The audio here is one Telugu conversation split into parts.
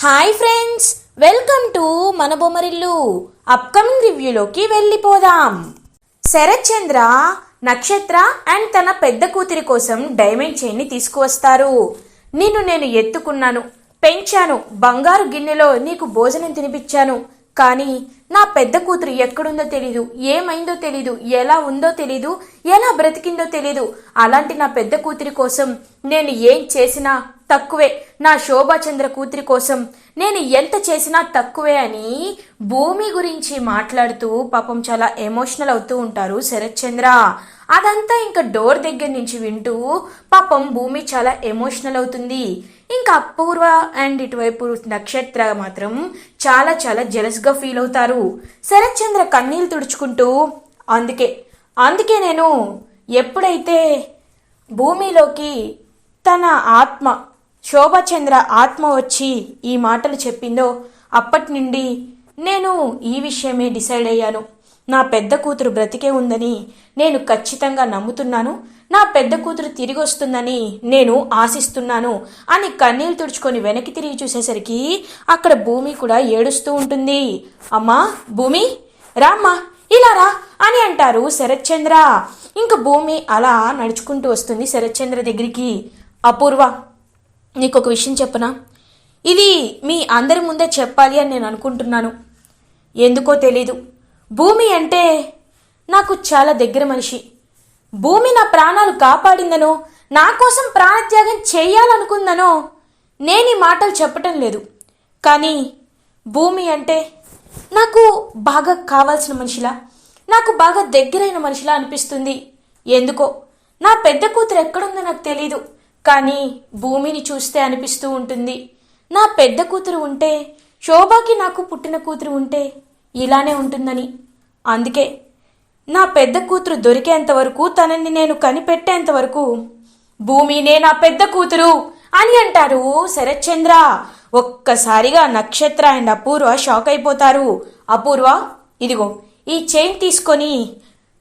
హాయ్ ఫ్రెండ్స్, వెల్కమ్ టు మన బొమ్మరిల్లు. అప్కమింగ్ రివ్యూలోకి వెళ్ళిపోదాం. శరత్ చంద్ర నక్షత్ర అండ్ తన పెద్ద కూతురి కోసం డైమండ్ చైన్ని తీసుకువస్తారు. నిన్ను నేను ఎత్తుకున్నాను, పెంచాను, బంగారు గిన్నెలో నీకు భోజనం తినిపించాను. కానీ నా పెద్ద కూతురు ఎక్కడుందో తెలీదు, ఏమైందో తెలీదు, ఎలా ఉందో తెలీదు, ఎలా బ్రతికిందో తెలీదు. అలాంటి నా పెద్ద కూతురి కోసం నేను ఏం చేసినా తక్కువే. నా శోభాచంద్ర కూతురి కోసం నేను ఎంత చేసినా తక్కువే అని భూమి గురించి మాట్లాడుతూ పాపం చాలా ఎమోషనల్ అవుతూ ఉంటారు శరత్ చంద్ర. అదంతా ఇంకా డోర్ దగ్గర నుంచి వింటూ పాపం భూమి చాలా ఎమోషనల్ అవుతుంది. ఇంకా అపూర్వ అండ్ ఇటువైపు నక్షత్ర మాత్రం చాలా చాలా జెలస్గా ఫీల్ అవుతారు. శరత్ చంద్ర కన్నీళ్ళు తుడుచుకుంటూ అందుకే నేను ఎప్పుడైతే భూమిలోకి తన ఆత్మ శోభాచంద్ర ఆత్మ వచ్చి ఈ మాటలు చెప్పిందో అప్పటి నుండి నేను ఈ విషయమే డిసైడ్ అయ్యాను. నా పెద్ద కూతురు బ్రతికే ఉందని నేను ఖచ్చితంగా నమ్ముతున్నాను. నా పెద్ద కూతురు తిరిగి వస్తుందని నేను ఆశిస్తున్నాను అని కన్నీళ్ళు తుడుచుకొని వెనక్కి తిరిగి చూసేసరికి అక్కడ భూమి కూడా ఏడుస్తూ ఉంటుంది. అమ్మా భూమి, రామ్మా, ఇలా రా అని అంటారు శరత్ చంద్ర. ఇంక భూమి అలా నడుచుకుంటూ వస్తుంది శరత్ చంద్ర దగ్గరికి. అపూర్వ, నీకొక విషయం చెప్పనా? ఇది మీ అందరి ముందే చెప్పాలి అని నేను అనుకుంటున్నాను. ఎందుకో తెలీదు, భూమి అంటే నాకు చాలా దగ్గర మనిషి. భూమి నా ప్రాణాలు కాపాడిందనో, నా కోసం ప్రాణత్యాగం చేయాలనుకుందనో నేను ఈ మాటలు చెప్పటం లేదు. కానీ భూమి అంటే నాకు బాగా కావాల్సిన మనిషిలా, నాకు బాగా దగ్గరైన మనిషిలా అనిపిస్తుంది. ఎందుకో నా పెద్ద కూతురు ఎక్కడుందో నాకు తెలీదు, కానీ భూమిని చూస్తే అనిపిస్తూ ఉంటుంది నా పెద్ద కూతురు ఉంటే, శోభాకి నాకు పుట్టిన కూతురు ఉంటే ఇలానే ఉంటుందని. అందుకే నా పెద్ద కూతురు దొరికేంత వరకు, తనని నేను కనిపెట్టేంత వరకు భూమినే నా పెద్ద కూతురు అని అంటారు శరత్ చంద్ర. ఒక్కసారిగా నక్షత్ర అండ్ అపూర్వ షాక్ అయిపోతారు. అపూర్వ, ఇదిగో ఈ చైన్ తీసుకొని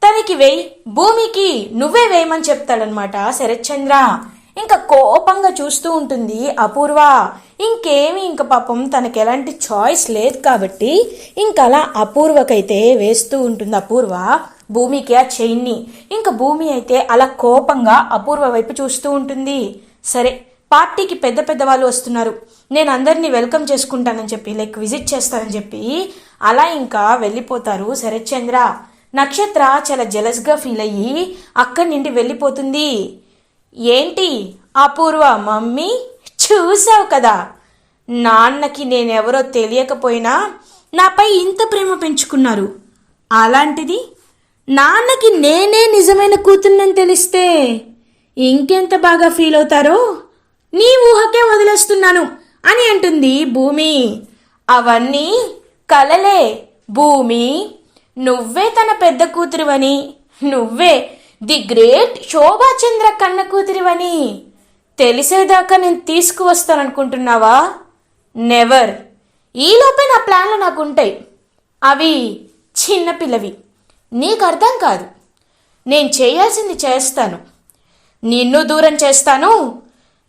తనకి వేయి, భూమికి నువ్వే వేయమని చెప్తాడనమాట శరత్ చంద్ర. ఇంకా కోపంగా చూస్తూ ఉంటుంది అపూర్వ. ఇంక పాపం తనకి ఎలాంటి చాయిస్ లేదు కాబట్టి ఇంకలా అపూర్వకైతే వేస్తూ ఉంటుంది అపూర్వ భూమికి ఆ చైన్ని. ఇంకా భూమి అయితే అలా కోపంగా అపూర్వ వైపు చూస్తూ ఉంటుంది. సరే, పార్టీకి పెద్ద పెద్ద వాళ్ళు వస్తున్నారు, నేను అందరినీ వెల్కమ్ చేసుకుంటానని చెప్పి, విజిట్ చేస్తానని చెప్పి అలా ఇంకా వెళ్ళిపోతారు శరత్ చంద్ర. నక్షత్ర చాలా జెలస్గా ఫీల్ అయ్యి అక్కడి నుండి వెళ్ళిపోతుంది. ఏంటి అపూర్వ మమ్మీ, చూసావు కదా, నాన్నకి నేనెవరో తెలియకపోయినా నాపై ఇంత ప్రేమ పెంచుకున్నారు. అలాంటిది నాన్నకి నేనే నిజమైన కూతుర్నని తెలిస్తే ఇంకెంత బాగా ఫీల్ అవుతారో నీ ఊహకే వదిలేస్తున్నాను అని అంటుంది భూమి. అవన్నీ కలలే భూమి, నువ్వే తన పెద్ద కూతురువని, నువ్వే ది గ్రేట్ శోభాచంద్ర కన్న కూతురివని తెలిసేదాకా నేను తీసుకువస్తాననుకుంటున్నావా? నెవర్. ఈలోపే నా ప్లాన్లు నాకుంటాయి, అవి చిన్నపిల్లవి, నీకు అర్థం కాదు. నేను చేయాల్సింది చేస్తాను, నిన్ను దూరం చేస్తాను,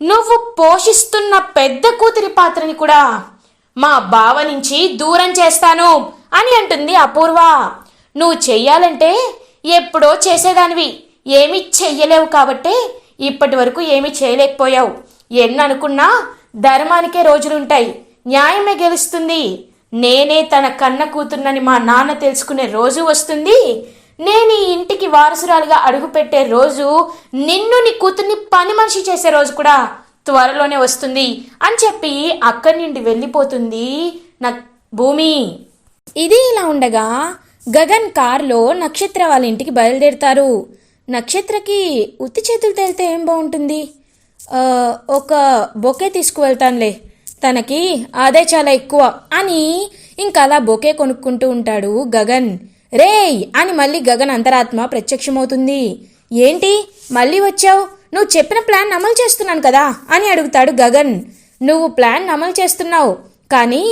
నువ్వు పోషిస్తున్న పెద్ద కూతురి పాత్రని కూడా మా బావ నుంచి దూరం చేస్తాను అని అంటుంది అపూర్వ. నువ్వు చెయ్యాలంటే ఎప్పుడో చేసేదానివి, ఏమీ చెయ్యలేవు కాబట్టే ఇప్పటి వరకు ఏమీ చేయలేకపోయావు. ఎన్ననుకున్నా ధర్మానికే రోజులుంటాయి, న్యాయమే గెలుస్తుంది. నేనే తన కన్న కూతుర్నని మా నాన్న తెలుసుకునే రోజు వస్తుంది. నేను ఈ ఇంటికి వారసురాలుగా అడుగుపెట్టే రోజు, నిన్ను నీ కూతుర్ని పని మనిషి చేసే రోజు కూడా త్వరలోనే వస్తుంది అని చెప్పి అక్కడి నుండి వెళ్ళిపోతుంది నా భూమి. ఇది ఇలా ఉండగా గగన్ కారులో నక్షత్ర వాళ్ళ ఇంటికి బయలుదేరుతారు. నక్షత్రకి ఉత్తి చేతులతో వెళ్తే ఏం బాగుంటుంది, ఒక బొకే తీసుకువెళ్తానులే, తనకి అదే చాలా ఎక్కువ అని ఇంకా అలా బొకే కొనుక్కుంటూ ఉంటాడు గగన్. రేయ్ అని మళ్ళీ గగన్ అంతరాత్మ ప్రత్యక్షమవుతుంది. ఏంటి మళ్ళీ వచ్చావు, నువ్వు చెప్పిన ప్లాన్ అమలు చేస్తున్నాను కదా అని అడుగుతాడు గగన్. నువ్వు ప్లాన్ అమలు చేస్తున్నావు, కానీ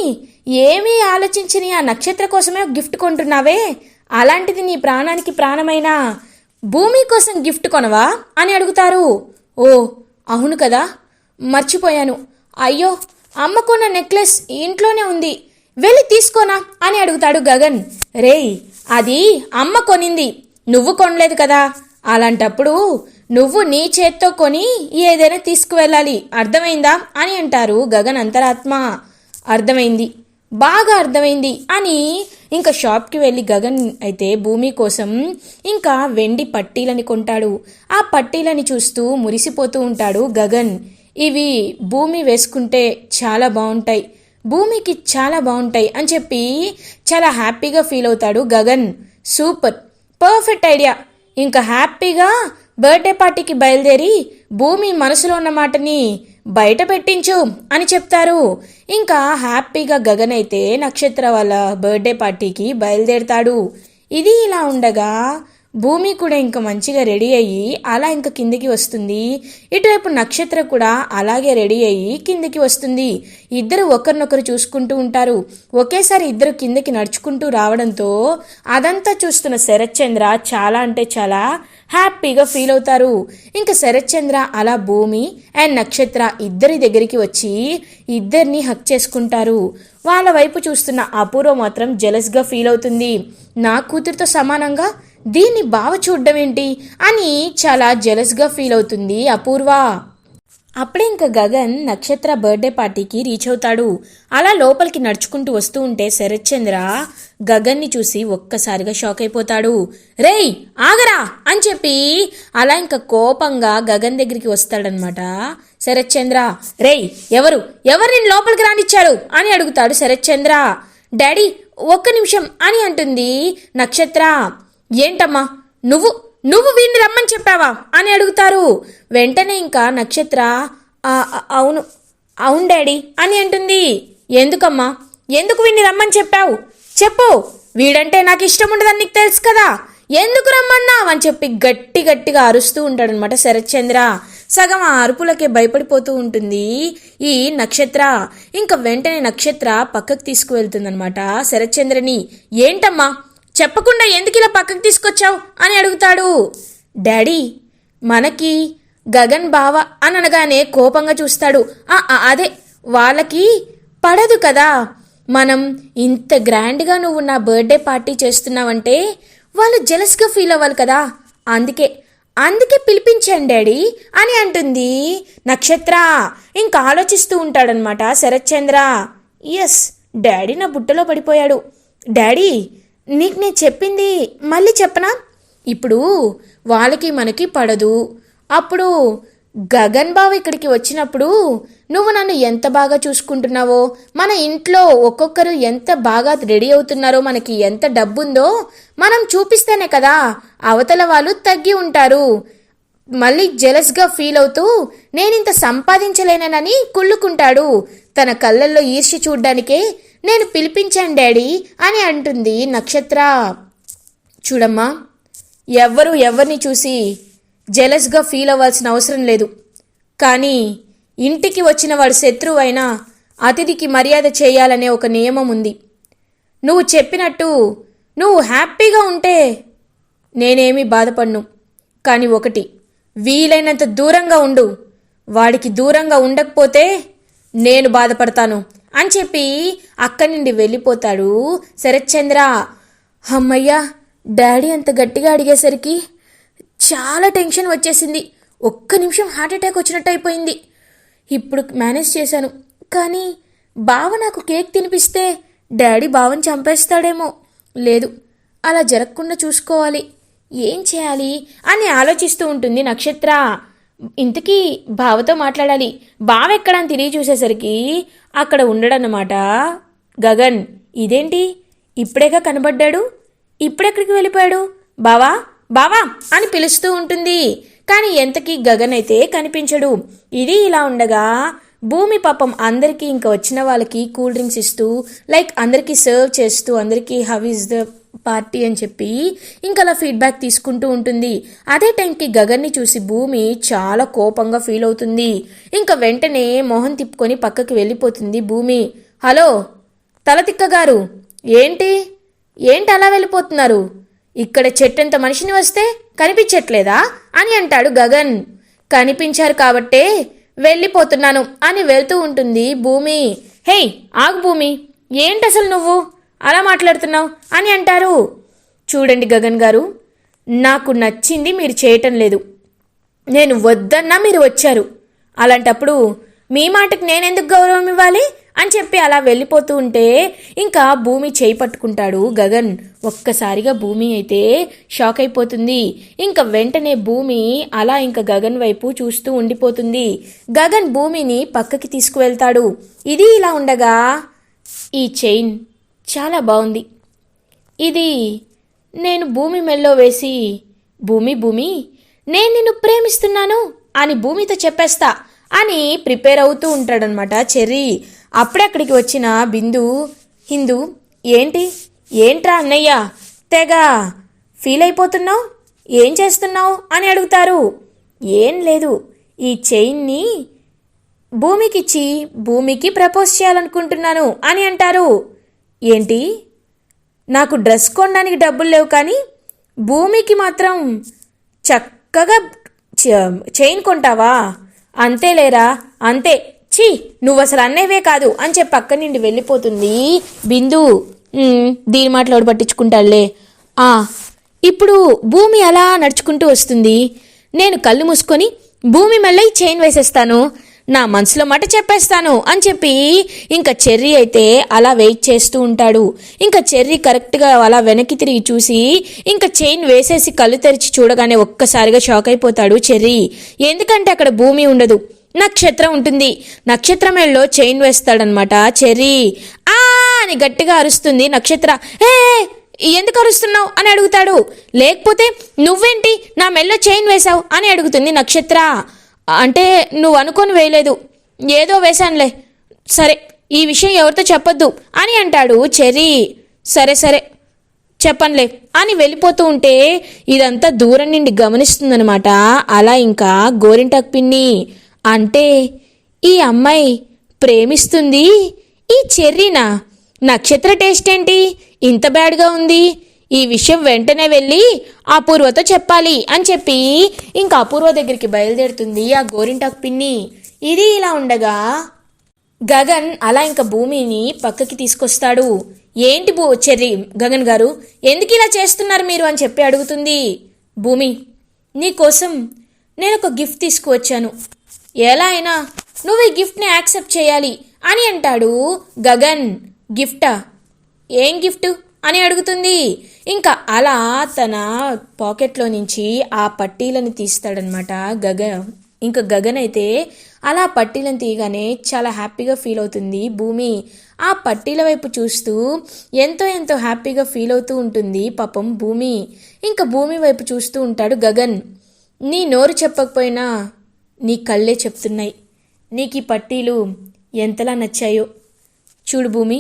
ఏమీ ఆలోచించని ఆ నక్షత్ర కోసమే గిఫ్ట్ కొంటున్నావే, అలాంటిది నీ ప్రాణానికి ప్రాణమైన భూమి కోసం గిఫ్ట్ కొనవా అని అడుగుతారు. ఓ అవును కదా, మర్చిపోయాను, అయ్యో అమ్మ కొన్న నెక్లెస్ ఇంట్లోనే ఉంది, వెళ్ళి తీసుకోనా అని అడుగుతాడు గగన్. రేయ్, అది అమ్మ కొనింది, నువ్వు కొనలేదు కదా. అలాంటప్పుడు నువ్వు నీ చేత్తో కొని ఏదైనా తీసుకువెళ్ళాలి, అర్థమైందా అని అంటారు గగన్ అంతరాత్మ. అర్థమైంది, బాగా అర్థమైంది అని ఇంకా షాప్కి వెళ్ళి గగన్ అయితే భూమి కోసం ఇంకా వెండి పట్టీలని కొంటాడు. ఆ పట్టీలని చూస్తూ మురిసిపోతూ ఉంటాడు గగన్. ఇవి భూమి వేసుకుంటే చాలా బాగుంటాయి, భూమికి చాలా బాగుంటాయి అని చెప్పి చాలా హ్యాపీగా ఫీల్ అవుతాడు గగన్. Super, perfect idea. ఇంకా హ్యాపీగా బర్త్డే పార్టీకి బయలుదేరి భూమి మనసులో ఉన్న మాటని బయట పెట్టించు అని చెప్తారు. ఇంకా హ్యాపీగా గగన్ అయితే నక్షత్ర వాళ్ళ బర్త్డే పార్టీకి బయలుదేరుతాడు. ఇది ఇలా ఉండగా భూమి కూడా ఇంకా మంచిగా రెడీ అయ్యి అలా ఇంకా కిందికి వస్తుంది. ఇటువైపు నక్షత్ర కూడా అలాగే రెడీ అయ్యి కిందికి వస్తుంది. ఇద్దరు ఒకరినొకరు చూసుకుంటూ ఉంటారు. ఒకేసారి ఇద్దరు కిందికి నడుచుకుంటూ రావడంతో అదంతా చూస్తున్న శరత్చంద్ర చాలా అంటే చాలా హ్యాపీగా ఫీల్ అవుతారు. ఇంకా శరత్చంద్ర అలా భూమి అండ్ నక్షత్ర ఇద్దరి దగ్గరికి వచ్చి ఇద్దరిని హక్ చేసుకుంటారు. వాళ్ళ వైపు చూస్తున్న అపూర్వ మాత్రం జెలస్గా ఫీల్ అవుతుంది. నా కూతురితో సమానంగా దీన్ని బావ చూడ్డం ఏంటి అని చాలా జెలస్గా ఫీల్ అవుతుంది అపూర్వ. అప్పుడే ఇంకా గగన్ నక్షత్ర బర్త్డే పార్టీకి రీచ్ అవుతాడు. అలా లోపలికి నడుచుకుంటూ వస్తూ ఉంటే శరత్చంద్ర గగన్ని చూసి ఒక్కసారిగా షాక్ అయిపోతాడు. రేయ్, ఆగరా అని చెప్పి అలా ఇంకా కోపంగా గగన్ దగ్గరికి వస్తాడనమాట శరత్చంద్ర. రేయ్, ఎవరు నేను లోపలికి రానిచ్చారు అని అడుగుతాడు శరత్చంద్ర. డాడీ, ఒక్క నిమిషం అని అంటుంది నక్షత్ర. ఏంటమ్మా, నువ్వు వీడిని రమ్మని చెప్పావా అని అడుగుతారు. వెంటనే ఇంకా నక్షత్ర అవును డాడీ అని అంటుంది. ఎందుకమ్మా, ఎందుకు వీడిని రమ్మని చెప్పావు, చెప్పు. వీడంటే నాకు ఇష్టం ఉండదని నీకు తెలుసు కదా, ఎందుకు రమ్మన్నావు అని చెప్పి గట్టిగా అరుస్తూ ఉంటాడనమాట శరత్చంద్ర. సగం ఆ అరుపులకే భయపడిపోతూ ఉంటుంది ఈ నక్షత్ర. ఇంకా వెంటనే నక్షత్ర పక్కకు తీసుకువెళ్తుందనమాట శరత్చంద్రని. ఏంటమ్మా, చెప్పకుండా ఎందుకు ఇలా పక్కకు తీసుకొచ్చావు అని అడుగుతాడు. డాడీ, మనకి గగన్ బావ అని అనగానే కోపంగా చూస్తాడు. అదే వాళ్ళకి పడదు కదా, మనం ఇంత గ్రాండ్గా నువ్వు నా బర్త్డే పార్టీ చేస్తున్నావంటే వాళ్ళు జెలస్గా ఫీల్ అవ్వాలి కదా, అందుకే పిలిపించాను డాడీ అని అంటుంది నక్షత్ర. ఇంకా ఆలోచిస్తూ ఉంటాడనమాట శరత్చంద్ర. ఎస్, డాడీ నా బుట్టలో పడిపోయాడు. డాడీ, నీకు నేను చెప్పింది మళ్ళీ చెప్పనా? ఇప్పుడు వాళ్ళకి మనకి పడదు. అప్పుడు గగన్ బావ ఇక్కడికి వచ్చినప్పుడు నువ్వు నన్ను ఎంత బాగా చూసుకుంటున్నావో, మన ఇంట్లో ఒక్కొక్కరు ఎంత బాగా రెడీ అవుతున్నారో, మనకి ఎంత డబ్బుందో మనం చూపిస్తేనే కదా అవతల వాళ్ళు తగ్గి ఉంటారు. మళ్ళీ జెలస్గా ఫీల్ అవుతూ నేనింత సంపాదించలేనని కుళ్ళుకుంటాడు. తన కళ్ళల్లో ఈర్ష్య చూడ్డానికే నేను పిలిపించాను డాడీ అని అంటుంది నక్షత్ర. చూడమ్మా, ఎవరిని చూసి జెలస్గా ఫీల్ అవ్వాల్సిన అవసరం లేదు. కానీ ఇంటికి వచ్చిన వాడు శత్రువు అయినా అతిథికి మర్యాద చేయాలనే ఒక నియమం ఉంది. నువ్వు చెప్పినట్టు నువ్వు హ్యాపీగా ఉంటే నేనేమీ బాధపడను. కానీ ఒకటి, వీలైనంత దూరంగా ఉండు. వాడికి దూరంగా ఉండకపోతే నేను బాధపడతాను అని చెప్పి అక్కడి నుండి వెళ్ళిపోతాడు శరత్చంద్ర. అమ్మయ్యా, డాడీ అంత గట్టిగా అడిగేసరికి చాలా టెన్షన్ వచ్చేసింది. ఒక్క నిమిషం హార్ట్ అటాక్ వచ్చినట్టు అయిపోయింది. ఇప్పుడు మేనేజ్ చేశాను. కానీ బావ నాకు కేక్ తినిపిస్తే డాడీ బావని చంపేస్తాడేమో. లేదు, అలా జరగకుండా చూసుకోవాలి. ఏం చేయాలి అని ఆలోచిస్తూ ఉంటుంది నక్షత్ర. ఇంతకీ బావతో మాట్లాడాలి. బావ ఎక్కడని తిరిగి చూసేసరికి అక్కడ ఉండడన్నమాట గగన్. ఇదేంటి, ఇప్పుడేగా కనబడ్డాడు, ఇప్పుడెక్కడికి వెళ్ళిపోయాడు? బావా బావా అని పిలుస్తూ ఉంటుంది. కానీ ఎంతకీ గగన్ అయితే కనిపించడు. ఇది ఇలా ఉండగా భూమి పాపం అందరికీ ఇంకా వచ్చిన వాళ్ళకి కూల్ డ్రింక్స్ ఇస్తూ లైక్ అందరికీ సర్వ్ చేస్తూ అందరికీ హౌ ఈజ్ ద పార్టీ అని చెప్పి ఇంకా అలా ఫీడ్బ్యాక్ తీసుకుంటూ ఉంటుంది. అదే టైంకి గగన్ని చూసి భూమి చాలా కోపంగా ఫీల్ అవుతుంది. ఇంకా వెంటనే మొహం తిప్పుకొని పక్కకి వెళ్ళిపోతుంది భూమి. హలో తలతిక్క గారు, ఏంటి అలా వెళ్ళిపోతున్నారు? ఇక్కడ చెట్టంత మనిషిని వస్తే కనిపించట్లేదా అని అంటాడు గగన్. కనిపించారు కాబట్టే వెళ్ళిపోతున్నాను అని వెళ్తూ ఉంటుంది భూమి. హే ఆగు భూమి, ఏంటి అసలు నువ్వు అలా మాట్లాడుతున్నావు అని అంటారు. చూడండి గగన్ గారు, నాకు నచ్చింది మీరు చేయటం లేదు, నేను వద్దన్నా మీరు వచ్చారు, అలాంటప్పుడు మీ మాటకు నేనెందుకు గౌరవం ఇవ్వాలి అని చెప్పి అలా వెళ్ళిపోతూ ఉంటే ఇంకా భూమి చేయి పట్టుకుంటాడు గగన్. ఒక్కసారిగా భూమి అయితే షాక్ అయిపోతుంది. ఇంకా వెంటనే భూమి అలా ఇంకా గగన్ వైపు చూస్తూ ఉండిపోతుంది. గగన్ భూమిని పక్కకి తీసుకువెళ్తాడు. ఇది ఇలా ఉండగా, ఈ చైన్ చాలా బాగుంది, ఇది నేను భూమి మెల్లో వేసి భూమి నేను నిన్ను ప్రేమిస్తున్నాను అని భూమితో చెప్పేస్తా అని ప్రిపేర్ అవుతూ ఉంటాడనమాట చెర్రీ. అప్పుడే అక్కడికి వచ్చిన బిందు, హిందూ ఏంట్రా అన్నయ్య తెగ ఫీల్ అయిపోతున్నావు, ఏం చేస్తున్నావు అని అడుగుతారు. ఏం లేదు, ఈ చైన్ని భూమికిచ్చి భూమికి ప్రపోజ్ చేయాలనుకుంటున్నాను అని అంటారు. ఏంటి, నాకు డ్రెస్ కొనడానికి డబ్బులు లేవు కానీ భూమికి మాత్రం చక్కగా చైన్ కొంటావా? అంతేలేరా, అంతే, ఛీ నువ్వు అసలు అన్నేవే కాదు అని చెప్పి పక్క నుండి వెళ్ళిపోతుంది బిందు. దీని మాటలు పట్టించుకుంటాడులే. ఇప్పుడు భూమి అలా నడుచుకుంటూ వస్తుంది. నేను కళ్ళు మూసుకొని భూమి మళ్ళీ చైన్ వేసేస్తాను, నా మనసులో మాట చెప్పేస్తాను అని చెప్పి ఇంకా చెర్రీ అయితే అలా వెయిట్ చేస్తూ ఉంటాడు. ఇంకా చెర్రీ కరెక్ట్గా అలా వెనక్కి తిరిగి చూసి ఇంకా చైన్ వేసేసి కళ్ళు తెరిచి చూడగానే ఒక్కసారిగా షాక్ అయిపోతాడు చెర్రీ. ఎందుకంటే అక్కడ భూమి ఉండదు, నక్షత్రం ఉంటుంది. నక్షత్రం మెడలో చైన్ వేస్తాడనమాట చెర్రీ. అని గట్టిగా అరుస్తుంది నక్షత్ర. ఎందుకు అరుస్తున్నావు అని అడుగుతాడు. లేకపోతే నువ్వేంటి నా మెడలో చైన్ వేశావు అని అడుగుతుంది నక్షత్ర. అంటే నువ్వు అనుకొని వేయలేదు, ఏదో వేశానులే, సరే ఈ విషయం ఎవరితో చెప్పొద్దు అని అంటాడు చెర్రీ. సరే చెప్పనులే అని వెళ్ళిపోతూ ఉంటే ఇదంతా దూరం నుండి గమనిస్తుందనమాట. అలా ఇంకా గోరింటాకు పిన్ని, అంటే ఈ అమ్మాయి ప్రేమిస్తుంది ఈ చెర్రీనా? నక్షత్ర టేస్ట్ ఏంటి ఇంత బ్యాడ్గా ఉంది? ఈ విషయం వెంటనే వెళ్ళి అపూర్వతో చెప్పాలి అని చెప్పి ఇంకా అపూర్వ దగ్గరికి బయలుదేరుతుంది ఆ గోరింటాకు పిన్ని. ఇది ఇలా ఉండగా గగన్ అలా ఇంకా భూమిని పక్కకి తీసుకొస్తాడు. ఏంటి చెర్రీ, గగన్ గారు ఎందుకు ఇలా చేస్తున్నారు మీరు అని చెప్పి అడుగుతుంది. భూమి, నీకోసం నేను ఒక గిఫ్ట్ తీసుకువచ్చాను, ఎలా అయినా నువ్వు ఈ గిఫ్ట్ని యాక్సెప్ట్ చేయాలి అని అంటాడు గగన్. గిఫ్టా? ఏం గిఫ్ట్ అని అడుగుతుంది. ఇంకా అలా తన పాకెట్లో నుంచి ఆ పట్టీలను తీస్తాడనమాట గగన్. ఇంకా గగన్ అయితే అలా పట్టీలను తీయగానే చాలా హ్యాపీగా ఫీల్ అవుతుంది భూమి. ఆ పట్టీల వైపు చూస్తూ ఎంతో హ్యాపీగా ఫీల్ అవుతూ ఉంటుంది పాపం భూమి. ఇంకా భూమి వైపు చూస్తూ ఉంటాడు గగన్. నీ నోరు చెప్పకపోయినా నీ కళ్ళే చెప్తున్నాయి నీకు ఈ పట్టీలు ఎంతలా నచ్చాయో. చూడు భూమి,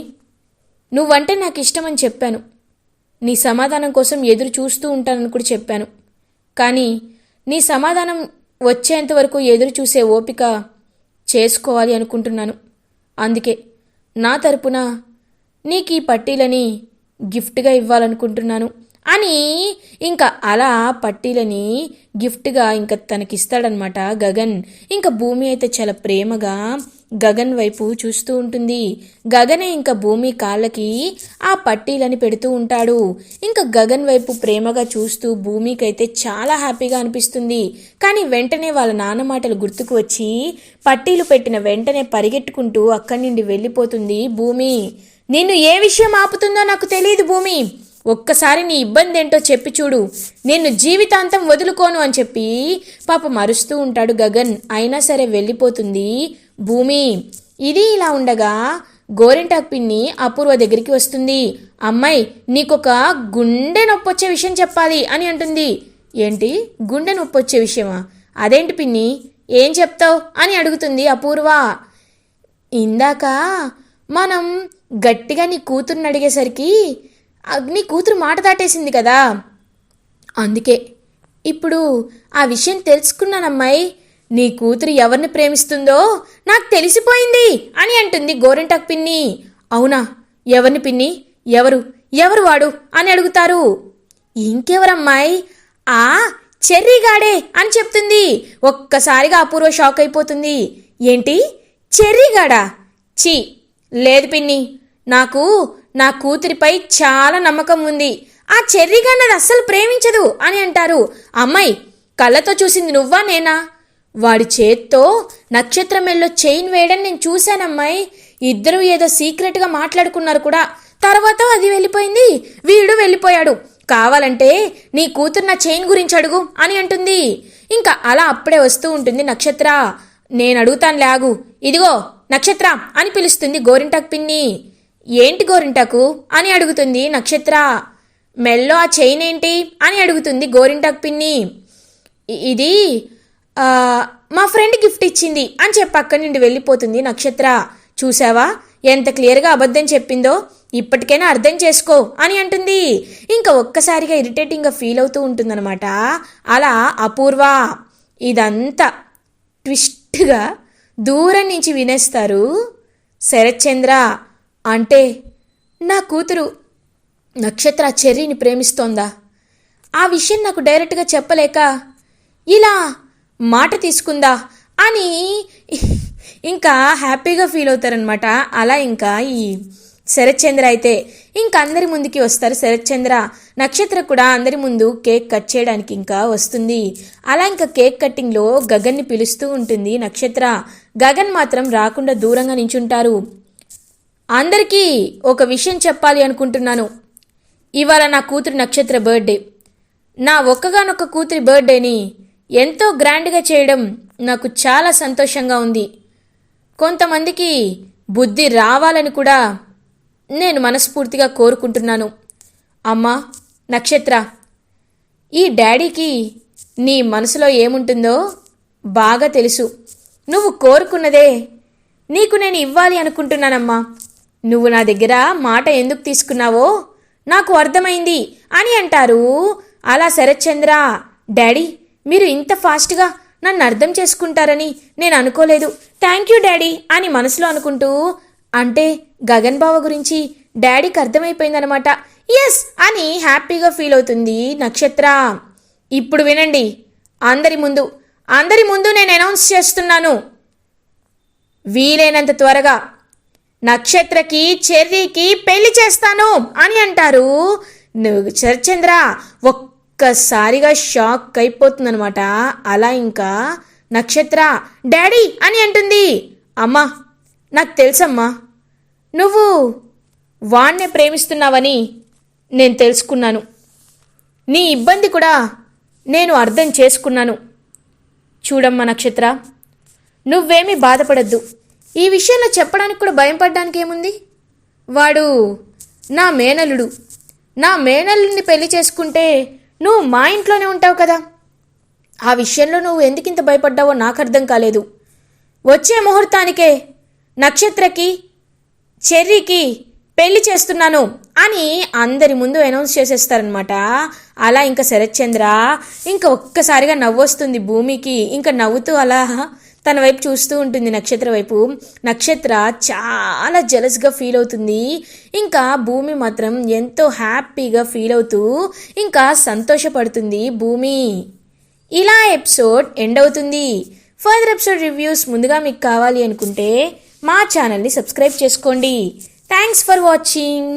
నువ్వంటే నాకు ఇష్టమని చెప్పాను, నీ సమాధానం కోసం ఎదురు చూస్తూ ఉంటానని కూడా చెప్పాను. కానీ నీ సమాధానం వచ్చేంత వరకు ఎదురు చూసే ఓపిక చేసుకోవాలి అనుకుంటున్నాను. అందుకే నా తరపున నీకు ఈ పట్టీలని గిఫ్ట్గా ఇవ్వాలనుకుంటున్నాను అని ఇంకా అలా పట్టీలని గిఫ్ట్గా ఇంకా తనకిస్తాడనమాట గగన్. ఇంకా భూమి అయితే చాలా ప్రేమగా గగన్ వైపు చూస్తూ ఉంటుంది. గగనే ఇంకా భూమి కాళ్ళకి ఆ పట్టీలని పెడుతూ ఉంటాడు. ఇంకా గగన్ వైపు ప్రేమగా చూస్తూ భూమికైతే చాలా హ్యాపీగా అనిపిస్తుంది. కానీ వెంటనే వాళ్ళ నాన్న మాటలు గుర్తుకు వచ్చి పట్టీలు పెట్టిన వెంటనే పరిగెట్టుకుంటూ అక్కడి నుండి వెళ్ళిపోతుంది భూమి. నిన్ను ఏ విషయం ఆపుతుందో నాకు తెలియదు భూమి, ఒక్కసారి నీ ఇబ్బంది ఏంటో చెప్పి చూడు, నిన్ను జీవితాంతం వదులుకోను అని చెప్పి పాపం అరుస్తూ ఉంటాడు గగన్. అయినా సరే వెళ్ళిపోతుంది భూమి. ఇది ఇలా ఉండగా గోరింటాకు పిన్ని అపూర్వ దగ్గరికి వస్తుంది. అమ్మాయి, నీకొక గుండె నొప్పి వచ్చే విషయం చెప్పాలి అని అంటుంది. ఏంటి గుండె నొప్పి వచ్చే విషయమా? అదేంటి పిన్ని, ఏం చెప్తావు అని అడుగుతుంది అపూర్వ. ఇందాక మనం గట్టిగా నీ కూతుర్ని అడిగేసరికి నీ కూతురు మాట దాటేసింది కదా, అందుకే ఇప్పుడు ఆ విషయం తెలుసుకున్నానమ్మాయి. నీ కూతురు ఎవరిని ప్రేమిస్తుందో నాకు తెలిసిపోయింది అని అంటుంది గోరింటాకు పిన్ని. అవునా, ఎవరిని పిన్ని, ఎవరు వాడు అని అడుగుతారు. ఇంకెవరమ్మాయి, చెర్రీగాడే అని చెప్తుంది. ఒక్కసారిగా అపూర్వ షాక్ అయిపోతుంది. ఏంటి, చెర్రీగాడా? ఛీ, లేదు పిన్ని, నాకు నా కూతురిపై చాలా నమ్మకం ఉంది. ఆ చెర్రీగాడిని అస్సలు ప్రేమించదు అని అంటారు. అమ్మాయి, కళ్ళతో చూసింది నువ్వా నేనా? వాడి చేత్తో నక్షత్రం మెల్లో చైన్ వేయడం నేను చూశానమ్మాయి. ఇద్దరూ ఏదో సీక్రెట్గా మాట్లాడుకున్నారు కూడా. తర్వాత అది వెళ్ళిపోయింది, వీడు వెళ్ళిపోయాడు. కావాలంటే నీ కూతురు నా చైన్ గురించి అడుగు అని అంటుంది. ఇంకా అలా అప్పుడే వస్తూ ఉంటుంది నక్షత్ర. నేను అడుగుతాను లాగు. ఇదిగో నక్షత్ర అని పిలుస్తుంది గోరింటాకు పిన్ని. ఏంటి గోరింటాకు అని అడుగుతుంది నక్షత్ర. మెల్లో ఆ చైన్ ఏంటి అని అడుగుతుంది గోరింటాకు పిన్ని. ఇది మా ఫ్రెండ్ గిఫ్ట్ ఇచ్చింది అని చెప్పి అక్కడి నుండి వెళ్ళిపోతుంది నక్షత్ర. చూసావా ఎంత క్లియర్గా అబద్ధం చెప్పిందో, ఇప్పటికైనా అర్థం చేసుకో అని అంటుంది. ఇంకా ఒక్కసారిగా ఇరిటేటింగ్గా ఫీల్ అవుతూ ఉంటుందన్నమాట. అలా అపూర్వ ఇదంతా ట్విస్ట్గా దూరం నుంచి వినేస్తారు శరత్చంద్ర. అంటే నా కూతురు నక్షత్ర చెర్రీని ప్రేమిస్తోందా? ఆ విషయం నాకు డైరెక్ట్గా చెప్పలేక ఇలా మాట తీసుకుందా అని ఇంకా హ్యాపీగా ఫీల్ అవుతారనమాట. అలా ఇంకా ఈ శరత్చంద్ర అయితే ఇంకా అందరి ముందుకి వస్తారు శరత్చంద్ర. నక్షత్ర కూడా అందరి ముందు కేక్ కట్ చేయడానికి ఇంకా వస్తుంది. అలా ఇంకా కేక్ కట్టింగ్లో గగన్ని పిలుస్తూ ఉంటుంది నక్షత్ర. గగన్ మాత్రం రాకుండా దూరంగా నించుంటారు. అందరికీ ఒక విషయం చెప్పాలి అనుకుంటున్నాను. ఇవాళ నా కూతురు నక్షత్ర బర్త్డే. నా ఒక్కగానొక్క కూతురి బర్త్డేని ఎంతో గ్రాండ్గా చేయడం నాకు చాలా సంతోషంగా ఉంది. కొంతమందికి బుద్ధి రావాలని కూడా నేను మనస్ఫూర్తిగా కోరుకుంటున్నాను. అమ్మా నక్షత్ర, ఈ డాడీకి నీ మనసులో ఏముంటుందో బాగా తెలుసు. నువ్వు కోరుకున్నదే నీకు నేను ఇవ్వాలి అనుకుంటున్నానమ్మా. నువ్వు నా దగ్గర మాట ఎందుకు తీసుకున్నావో నాకు అర్థమైంది అని అంటారు. అలా శరత్చంద్ర, డాడీ మీరు ఇంత ఫాస్ట్గా నన్ను అర్థం చేసుకుంటారని నేను అనుకోలేదు. థ్యాంక్ యూ డాడీ అని మనసులో అనుకుంటూ, అంటే గగన్ బావ గురించి డాడీకి అర్థమైపోయిందనమాట. ఎస్ అని హ్యాపీగా ఫీల్ అవుతుంది నక్షత్ర. ఇప్పుడు వినండి, అందరి ముందు నేను అనౌన్స్ చేస్తున్నాను. వీలైనంత త్వరగా నక్షత్రకి చెర్రీకి పెళ్లి చేస్తాను అని అంటారు. శరత్చంద్ర ఒక్కసారిగా షాక్ అయిపోతుందనమాట. అలా ఇంకా నక్షత్ర డాడీ అని అంటుంది. అమ్మా నాకు తెలుసమ్మా, నువ్వు వాణ్ణే ప్రేమిస్తున్నావని నేను తెలుసుకున్నాను. నీ ఇబ్బంది కూడా నేను అర్థం చేసుకున్నాను. చూడమ్మా నక్షత్ర, నువ్వేమీ బాధపడద్దు. ఈ విషయంలో చెప్పడానికి కూడా భయం పడ్డానికి ఏముంది? వాడు నా మేనల్లుడు. నా మేనల్లుడిని పెళ్లి చేసుకుంటే నువ్వు మా ఇంట్లోనే ఉంటావు కదా. ఆ విషయంలో నువ్వు ఎందుకింత భయపడ్డావో నాకు అర్థం కాలేదు. వచ్చే ముహూర్తానికే నక్షత్రకి చెర్రీకి పెళ్లి చేస్తున్నాను అని అందరి ముందు అనౌన్స్ చేసేస్తారనమాట. అలా ఇంకా శరత్చంద్ర ఇంకా ఒక్కసారిగా నవ్వొస్తుంది భూమికి. ఇంకా నవ్వుతూ అలా తన వైపు చూస్తూ ఉంటుంది నక్షత్ర వైపు. నక్షత్ర చాలా జెలస్గా ఫీల్ అవుతుంది. ఇంకా భూమి మాత్రం ఎంతో హ్యాపీగా ఫీల్ అవుతూ ఇంకా సంతోషపడుతుంది భూమి. ఇలా ఎపిసోడ్ ఎండ్ అవుతుంది. ఫర్దర్ ఎపిసోడ్ రివ్యూస్ ముందుగా మీకు కావాలి అనుకుంటే మా ఛానల్ని సబ్స్క్రైబ్ చేసుకోండి. Thanks for watching.